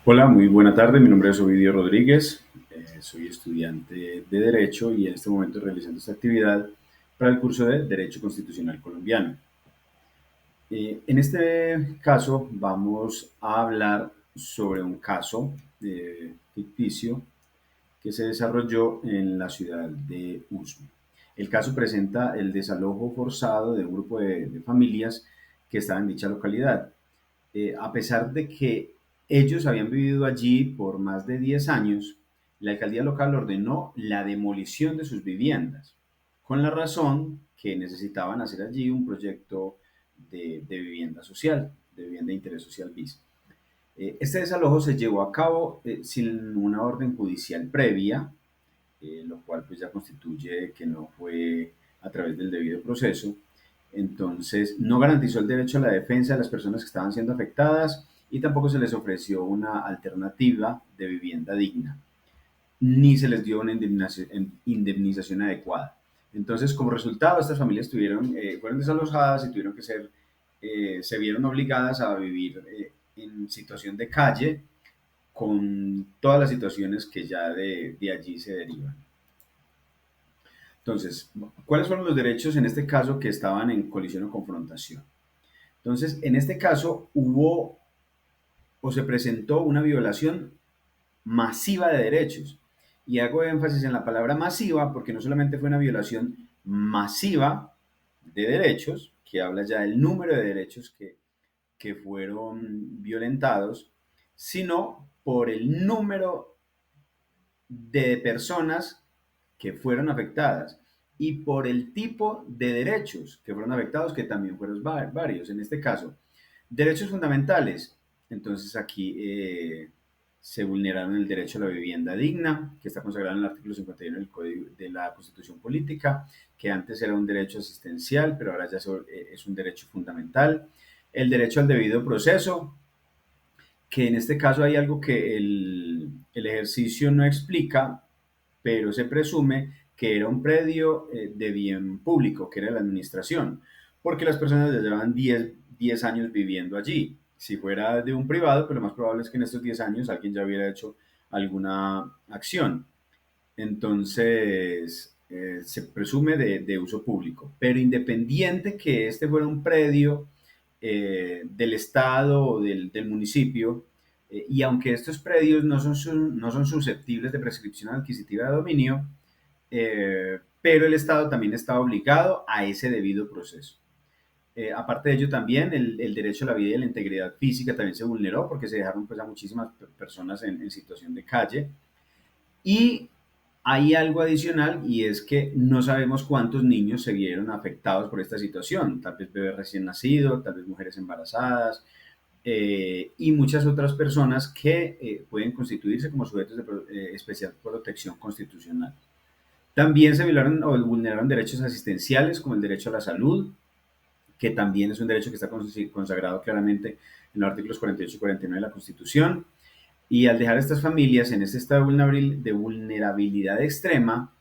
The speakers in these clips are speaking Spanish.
Hola, muy buena tarde. Mi nombre es Ovidio Rodríguez. Soy estudiante de Derecho y en este momento realizando esta actividad para el curso de Derecho Constitucional Colombiano. En este caso vamos a hablar sobre un caso ficticio que se desarrolló en la ciudad de Usme. El caso presenta el desalojo forzado de un grupo de familias que estaban en dicha localidad. A pesar de que ellos habían vivido allí por más de 10 años, la alcaldía local ordenó la demolición de sus viviendas, con la razón que necesitaban hacer allí un proyecto de vivienda social, de vivienda de interés social bis. Este desalojo se llevó a cabo sin una orden judicial previa, lo cual pues ya constituye que no fue a través del debido proceso. Entonces, no garantizó el derecho a la defensa de las personas que estaban siendo afectadas y tampoco se les ofreció una alternativa de vivienda digna, ni se les dio una indemnización adecuada. Entonces, como resultado, estas familias fueron desalojadas y tuvieron que se vieron obligadas a vivir en situación de calle con todas las situaciones que ya de allí se derivan. Entonces, ¿cuáles fueron los derechos en este caso que estaban en colisión o confrontación? Entonces, en este caso hubo o se presentó una violación masiva de derechos. Y hago énfasis en la palabra masiva porque no solamente fue una violación masiva de derechos, que habla ya del número de derechos que fueron violentados, sino por el número de personas que fueron afectadas y por el tipo de derechos que fueron afectados, que también fueron varios. En este caso, derechos fundamentales. Entonces aquí se vulneraron el derecho a la vivienda digna, que está consagrado en el artículo 51 del Código de la Constitución Política, que antes era un derecho asistencial, pero ahora ya es un derecho fundamental. El derecho al debido proceso, que en este caso hay algo que el ejercicio no explica, pero se presume que era un predio de bien público, que era la administración, porque las personas ya llevan 10 años viviendo allí. Si fuera de un privado, pues lo más probable es que en estos 10 años alguien ya hubiera hecho alguna acción. Entonces, se presume de uso público, pero independiente que este fuera un predio del Estado o del municipio, y aunque estos predios no son susceptibles de prescripción adquisitiva de dominio, pero el Estado también está obligado a ese debido proceso. Aparte de ello, también el derecho a la vida y la integridad física también se vulneró porque se dejaron pues, a muchísimas personas en situación de calle. Y hay algo adicional y es que no sabemos cuántos niños se vieron afectados por esta situación, tal vez bebés recién nacidos, tal vez mujeres embarazadas y muchas otras personas que pueden constituirse como sujetos de especial protección constitucional. También se violaron o vulneraron derechos asistenciales como el derecho a la salud, que también es un derecho que está consagrado claramente en los artículos 48 y 49 de la Constitución. Y al dejar a estas familias en este estado de vulnerabilidad extrema,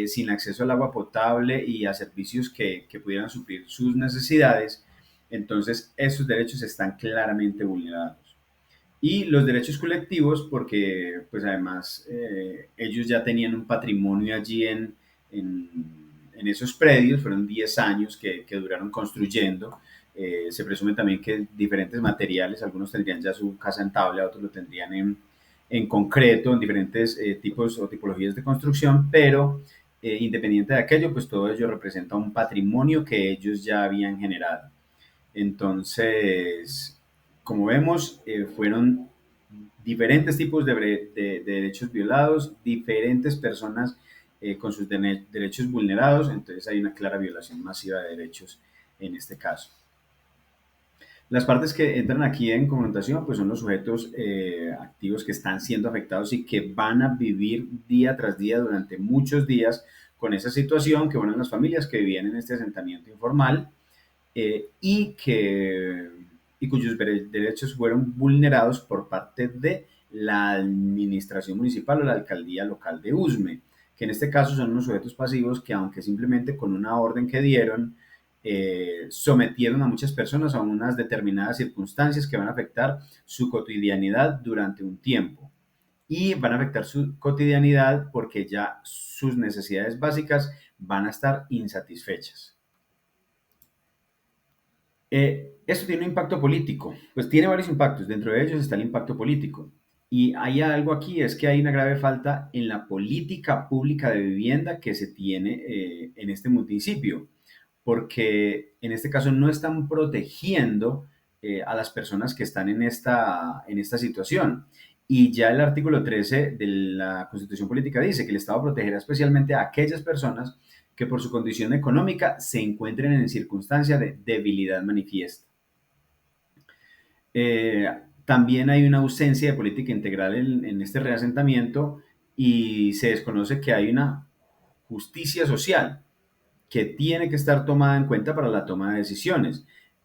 sin acceso al agua potable y a servicios que pudieran suplir sus necesidades, entonces esos derechos están claramente vulnerados. Y los derechos colectivos, porque pues además ellos ya tenían un patrimonio allí en, en esos predios, fueron 10 años que duraron construyendo. Se presume también que diferentes materiales, algunos tendrían ya su casa en tabla, otros lo tendrían en concreto, en diferentes tipos o tipologías de construcción, pero independiente de aquello, pues todo ello representa un patrimonio que ellos ya habían generado. Entonces, como vemos, fueron diferentes tipos de derechos violados, diferentes personas con sus derechos vulnerados, entonces hay una clara violación masiva de derechos en este caso. Las partes que entran aquí en confrontación pues son los sujetos activos que están siendo afectados y que van a vivir día tras día durante muchos días con esa situación, que fueron las familias que vivían en este asentamiento informal y, y cuyos derechos fueron vulnerados por parte de la administración municipal o la alcaldía local de Usme, que en este caso son unos sujetos pasivos que aunque simplemente con una orden que dieron, sometieron a muchas personas a unas determinadas circunstancias que van a afectar su cotidianidad durante un tiempo. Y van a afectar su cotidianidad porque ya sus necesidades básicas van a estar insatisfechas. Esto tiene un impacto político, pues tiene varios impactos, dentro de ellos está el impacto político. Y hay algo aquí, es que hay una grave falta en la política pública de vivienda que se tiene en este municipio, porque en este caso no están protegiendo a las personas que están en esta situación. Y ya el artículo 13 de la Constitución Política dice que el Estado protegerá especialmente a aquellas personas que por su condición económica se encuentren en circunstancia de debilidad manifiesta. Eh, También hay una ausencia de política integral en este reasentamiento y se desconoce que hay una justicia social que tiene que estar tomada en cuenta para la toma de decisiones.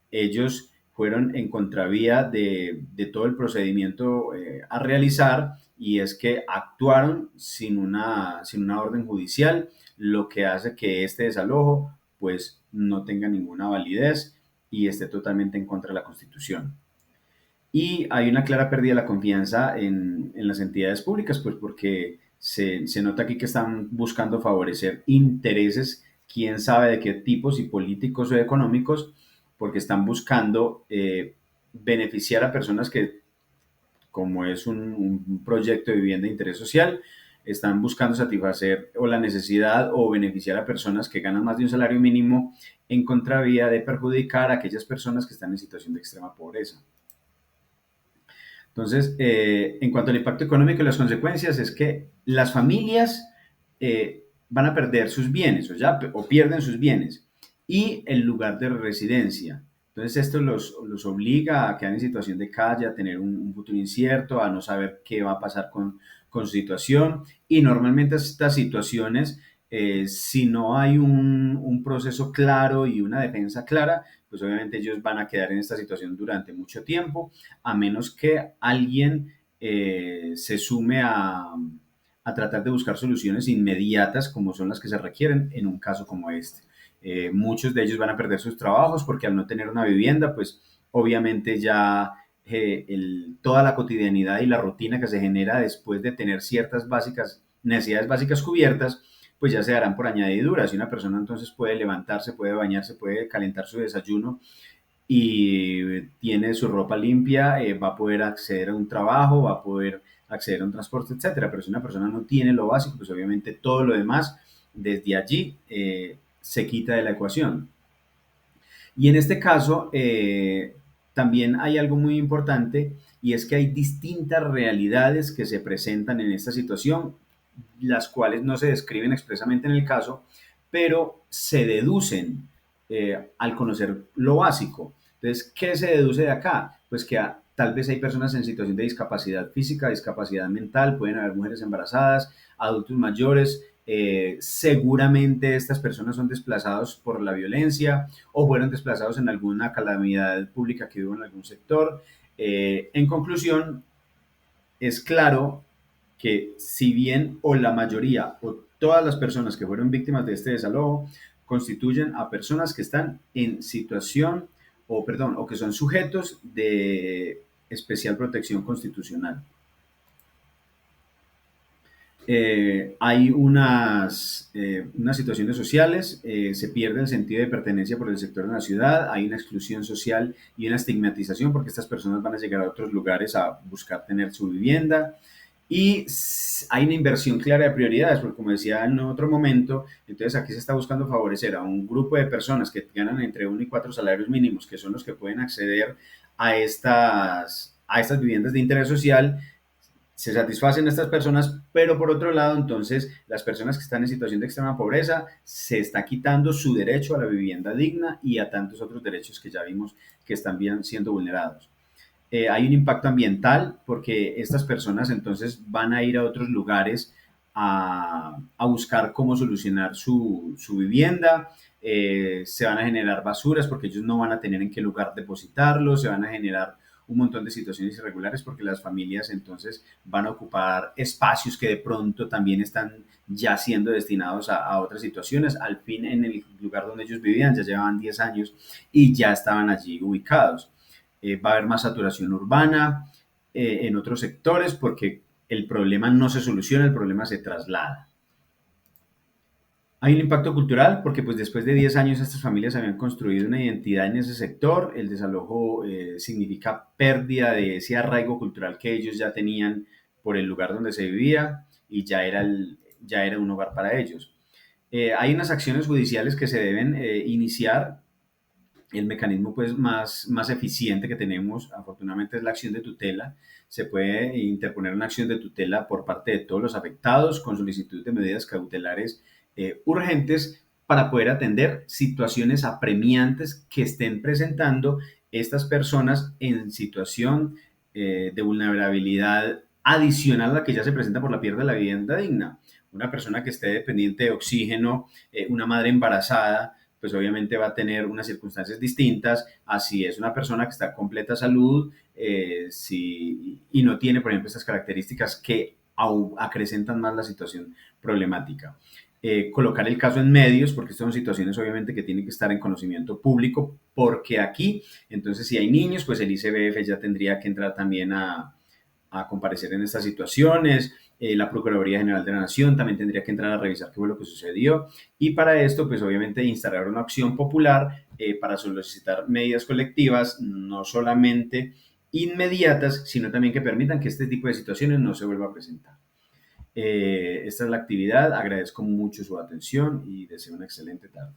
Ellos fueron en contravía de todo el procedimiento a realizar y es que actuaron sin una orden judicial, lo que hace que este desalojo pues no tenga ninguna validez y esté totalmente en contra de la Constitución. Y hay una clara pérdida de la confianza en las entidades públicas, pues porque se nota aquí que están buscando favorecer intereses, quién sabe de qué tipos y políticos o económicos, porque están buscando beneficiar a personas que, como es un proyecto de vivienda de interés social, están buscando satisfacer o la necesidad o beneficiar a personas que ganan más de un salario mínimo en contravía de perjudicar a aquellas personas que están en situación de extrema pobreza. Entonces, en cuanto al impacto económico y las consecuencias, es que las familias van a perder sus bienes o pierden sus bienes y el lugar de residencia. Entonces, esto los obliga a quedar en situación de calle, a tener un futuro incierto, a no saber qué va a pasar con su situación. Y normalmente estas situaciones, si no hay un proceso claro y una defensa clara, pues obviamente ellos van a quedar en esta situación durante mucho tiempo a menos que alguien se sume a tratar de buscar soluciones inmediatas como son las que se requieren en un caso como este. Muchos de ellos van a perder sus trabajos porque al no tener una vivienda, pues obviamente ya toda la cotidianidad y la rutina que se genera después de tener ciertas necesidades básicas cubiertas, pues ya se darán por añadidura. Si una persona entonces puede levantarse, puede bañarse, puede calentar su desayuno y tiene su ropa limpia, va a poder acceder a un trabajo, va a poder acceder a un transporte, etcétera. Pero si una persona no tiene lo básico, pues obviamente todo lo demás desde allí se quita de la ecuación. Y en este caso también hay algo muy importante y es que hay distintas realidades que se presentan en esta situación, las cuales no se describen expresamente en el caso, pero se deducen al conocer lo básico. Entonces, ¿qué se deduce de acá? Pues que tal vez hay personas en situación de discapacidad física, discapacidad mental, pueden haber mujeres embarazadas, adultos mayores, seguramente estas personas son desplazados por la violencia o fueron desplazados en alguna calamidad pública que hubo en algún sector. En conclusión, es claro que si bien o la mayoría o todas las personas que fueron víctimas de este desalojo constituyen a personas que están en situación o perdón, o que son sujetos de especial protección constitucional. Hay unas situaciones sociales, se pierde el sentido de pertenencia por el sector de la ciudad, hay una exclusión social y una estigmatización porque estas personas van a llegar a otros lugares a buscar tener su vivienda y hay una inversión clara de prioridades, porque como decía en otro momento, entonces aquí se está buscando favorecer a un grupo de personas que ganan entre 1 y 4 salarios mínimos, que son los que pueden acceder a estas viviendas de interés social, se satisfacen estas personas, pero por otro lado, entonces, las personas que están en situación de extrema pobreza se está quitando su derecho a la vivienda digna y a tantos otros derechos que ya vimos que están bien siendo vulnerados. Hay un impacto ambiental porque estas personas entonces van a ir a otros lugares a buscar cómo solucionar su vivienda, se van a generar basuras porque ellos no van a tener en qué lugar depositarlo, se van a generar un montón de situaciones irregulares porque las familias entonces van a ocupar espacios que de pronto también están ya siendo destinados a otras situaciones. Al fin, en el lugar donde ellos vivían ya llevaban 10 años y ya estaban allí ubicados. Va a haber más saturación urbana en otros sectores porque el problema no se soluciona, el problema se traslada. Hay un impacto cultural porque pues después de 10 años estas familias habían construido una identidad en ese sector. El desalojo significa pérdida de ese arraigo cultural que ellos ya tenían por el lugar donde se vivía y ya era un hogar para ellos. Hay unas acciones judiciales que se deben iniciar. El mecanismo pues más eficiente que tenemos, afortunadamente, es la acción de tutela. Se puede interponer una acción de tutela por parte de todos los afectados con solicitud de medidas cautelares urgentes para poder atender situaciones apremiantes que estén presentando estas personas en situación de vulnerabilidad adicional a la que ya se presenta por la pérdida de la vivienda digna. Una persona que esté dependiente de oxígeno, una madre embarazada, pues obviamente va a tener unas circunstancias distintas a si es una persona que está en completa salud y no tiene, por ejemplo, estas características que acrecentan más la situación problemática. Colocar el caso en medios, porque estas son situaciones obviamente que tienen que estar en conocimiento público, porque aquí, entonces, si hay niños, pues el ICBF ya tendría que entrar también a comparecer en estas situaciones. La Procuraduría General de la Nación también tendría que entrar a revisar qué fue lo que sucedió y para esto, pues obviamente instalar una acción popular para solicitar medidas colectivas, no solamente inmediatas, sino también que permitan que este tipo de situaciones no se vuelva a presentar. Esta es la actividad, agradezco mucho su atención y deseo una excelente tarde.